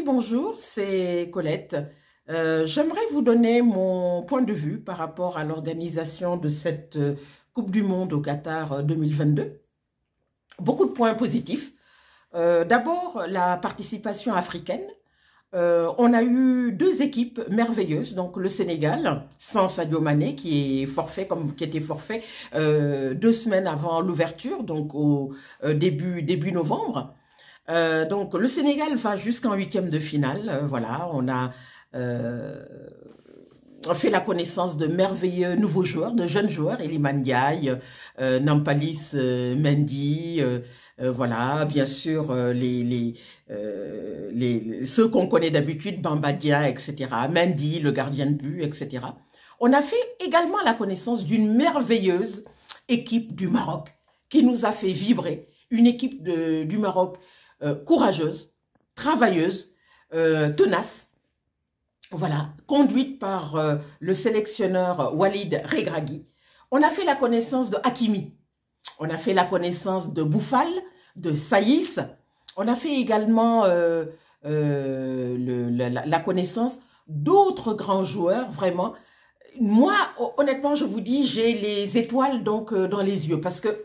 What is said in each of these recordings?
Oui, bonjour, c'est Colette. J'aimerais vous donner mon point de vue par rapport à l'organisation de cette Coupe du Monde au Qatar 2022. Beaucoup de points positifs. D'abord, la participation africaine. On a eu deux équipes merveilleuses, donc le Sénégal, sans Sadio Mané, qui était forfait 2 semaines avant l'ouverture, donc au début novembre. Donc le Sénégal va jusqu'en huitième de finale. Voilà, euh, on fait la connaissance de merveilleux nouveaux joueurs, de jeunes joueurs, Iliman Ndiaye, Nampalys Mendy, voilà, bien sûr ceux qu'on connaît d'habitude, Bamba Dia, etc. Mendy, le gardien de but, etc. On a fait également la connaissance d'une merveilleuse équipe du Maroc qui nous a fait vibrer, une équipe du Maroc courageuse, travailleuse, tenace, voilà, conduite par le sélectionneur Walid Regragui. On a fait la connaissance de Hakimi, on a fait la connaissance de Boufal, de Saïs, on a fait également la connaissance d'autres grands joueurs, vraiment. Moi, honnêtement, je vous dis, j'ai les étoiles donc dans les yeux, parce que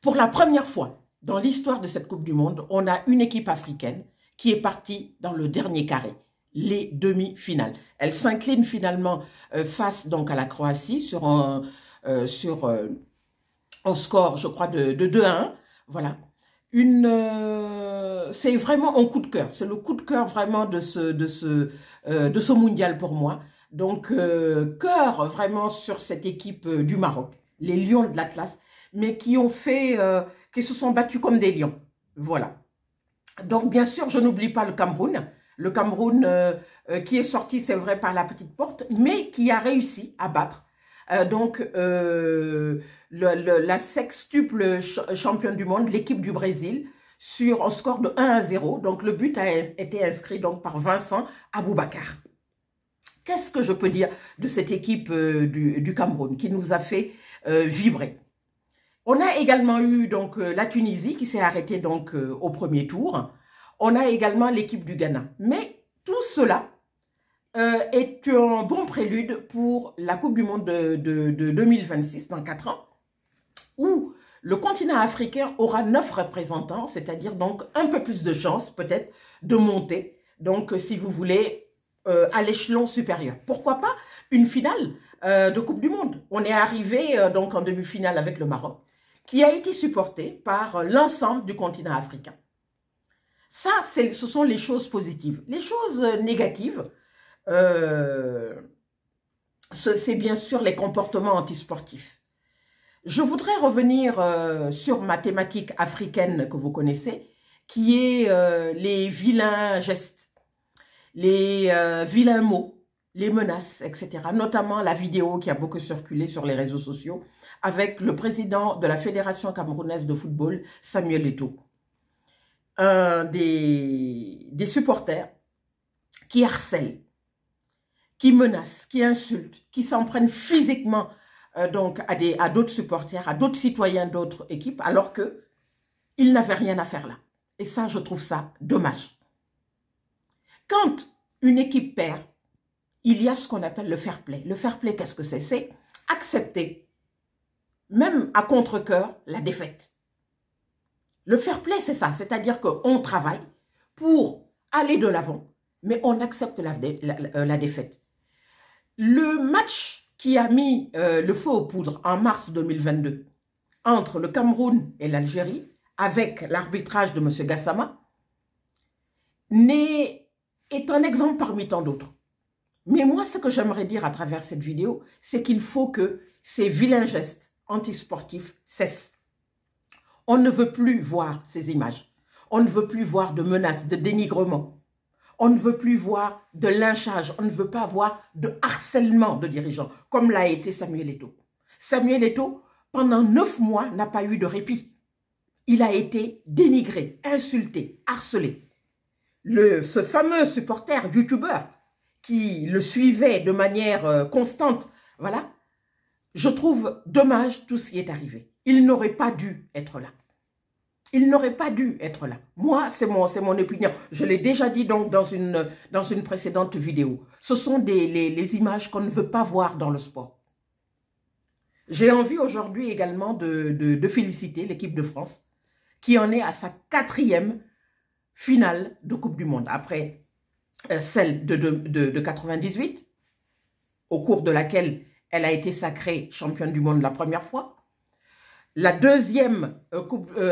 pour la première fois dans l'histoire de cette Coupe du Monde, on a une équipe africaine qui est partie dans le dernier carré, les demi-finales. Elle s'incline finalement face donc à la Croatie sur un score, je crois, de 2-1. Voilà. C'est vraiment un coup de cœur. C'est le coup de cœur vraiment de ce mondial pour moi. Donc, cœur vraiment sur cette équipe du Maroc, les Lions de l'Atlas, mais qui se sont battus comme des lions. Voilà. Donc, bien sûr, je n'oublie pas le Cameroun. Le Cameroun qui est sorti, c'est vrai, par la petite porte, mais qui a réussi à battre. La sextuple championne du monde, l'équipe du Brésil, sur un score de 1-0. Donc, le but a été inscrit donc, par Vincent Aboubakar. Qu'est-ce que je peux dire de cette équipe du Cameroun qui nous a fait vibrer? On a également eu donc la Tunisie qui s'est arrêtée donc au premier tour. On a également l'équipe du Ghana. Mais tout cela est un bon prélude pour la Coupe du Monde de 2026, dans 4 ans, où le continent africain aura 9 représentants, c'est-à-dire donc un peu plus de chances peut-être de monter, donc si vous voulez, à l'échelon supérieur. Pourquoi pas une finale de Coupe du Monde? On est arrivé donc en demi-finale avec le Maroc, qui a été supporté par l'ensemble du continent africain. Ça, ce sont les choses positives. Les choses négatives, c'est bien sûr les comportements antisportifs. Je voudrais revenir sur ma thématique africaine que vous connaissez, qui est les vilains gestes, les vilains mots, les menaces, etc. Notamment la vidéo qui a beaucoup circulé sur les réseaux sociaux avec le président de la Fédération camerounaise de football, Samuel Eto'o. Un des supporters qui harcèlent, qui menacent, qui insultent, qui s'en prennent physiquement donc à d'autres supporters, à d'autres citoyens d'autres équipes, alors qu'ils n'avaient rien à faire là. Et ça, je trouve ça dommage. Quand une équipe perd, il y a ce qu'on appelle le fair play. Le fair play, qu'est-ce que c'est? C'est accepter, même à contre-cœur, la défaite. Le fair play, c'est ça. C'est-à-dire qu'on travaille pour aller de l'avant, mais on accepte la défaite. Le match qui a mis le feu aux poudres en mars 2022 entre le Cameroun et l'Algérie, avec l'arbitrage de M. Gassama, est un exemple parmi tant d'autres. Mais moi, ce que j'aimerais dire à travers cette vidéo, c'est qu'il faut que ces vilains gestes antisportifs cessent. On ne veut plus voir ces images. On ne veut plus voir de menaces, de dénigrement. On ne veut plus voir de lynchage. On ne veut pas voir de harcèlement de dirigeants, comme l'a été Samuel Eto'o. Samuel Eto'o, pendant 9 mois, n'a pas eu de répit. Il a été dénigré, insulté, harcelé. Ce fameux supporter, youtubeur, qui le suivait de manière constante, voilà, je trouve dommage tout ce qui est arrivé. Il n'aurait pas dû être là. Il n'aurait pas dû être là. Moi, c'est mon opinion. Je l'ai déjà dit donc dans une précédente vidéo. Ce sont les images qu'on ne veut pas voir dans le sport. J'ai envie aujourd'hui également de féliciter l'équipe de France qui en est à sa 4e finale de Coupe du Monde. Après celle de 98, au cours de laquelle elle a été sacrée championne du monde la première fois. La 2e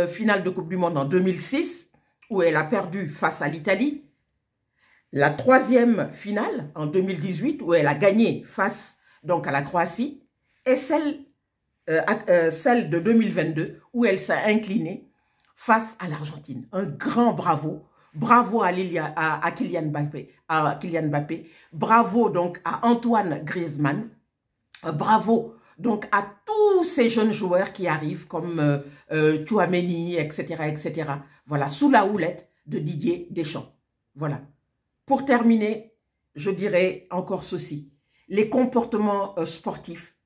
finale de Coupe du Monde en 2006, où elle a perdu face à l'Italie. La 3e finale en 2018, où elle a gagné face donc à la Croatie. Et celle de 2022, où elle s'est inclinée face à l'Argentine. Un grand bravo. Bravo à Kylian Mbappé. Bravo donc à Antoine Griezmann. Bravo donc à tous ces jeunes joueurs qui arrivent comme Tchouaméni, etc., etc. Voilà, sous la houlette de Didier Deschamps. Voilà. Pour terminer, je dirais encore ceci. Les comportements sportifs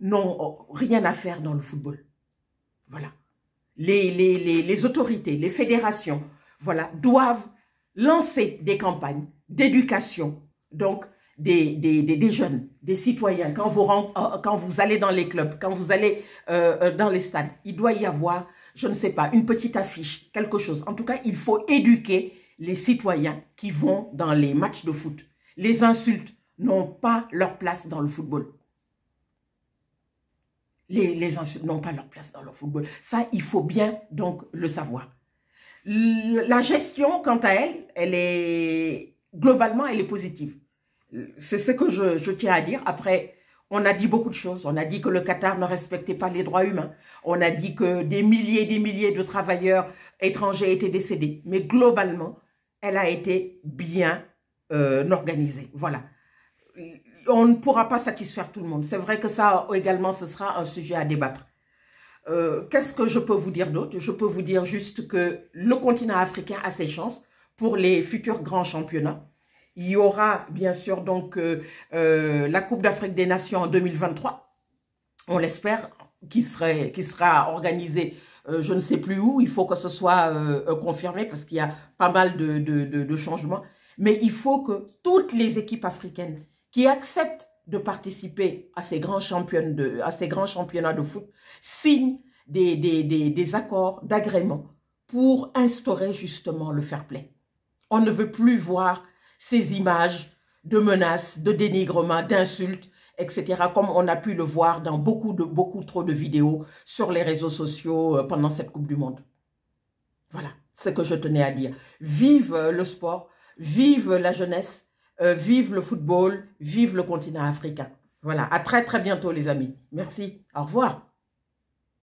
n'ont rien à faire dans le football. Voilà. Les autorités, les fédérations, voilà, doivent lancer des campagnes d'éducation, donc des jeunes, des citoyens. Quand vous allez dans les clubs, quand vous allez dans les stades, il doit y avoir, je ne sais pas, une petite affiche, quelque chose. En tout cas, il faut éduquer les citoyens qui vont dans les matchs de foot. Les insultes n'ont pas leur place dans le football. Les insultes n'ont pas leur place dans le football. Ça, il faut bien donc le savoir. La gestion, quant à elle est globalement, elle est positive. C'est ce que je tiens à dire. Après, on a dit beaucoup de choses. On a dit que le Qatar ne respectait pas les droits humains. On a dit que des milliers de travailleurs étrangers étaient décédés. Mais globalement, elle a été bien organisée. Voilà. On ne pourra pas satisfaire tout le monde. C'est vrai que ça également, ce sera un sujet à débattre. Qu'est-ce que je peux vous dire d'autre? Je peux vous dire juste que le continent africain a ses chances pour les futurs grands championnats. Il y aura bien sûr donc la Coupe d'Afrique des Nations en 2023. On l'espère, qui sera organisée je ne sais plus où. Il faut que ce soit confirmé parce qu'il y a pas mal de changements. Mais il faut que toutes les équipes africaines qui acceptent de participer à ces grands championnats de foot signent des accords d'agrément pour instaurer justement le fair play. On ne veut plus voir ces images de menaces, de dénigrement, d'insultes, etc. comme on a pu le voir dans beaucoup trop de vidéos sur les réseaux sociaux pendant cette Coupe du Monde. Voilà ce que je tenais à dire. Vive le sport, vive la jeunesse, vive le football, vive le continent africain. Voilà, à très bientôt les amis. Merci, au revoir.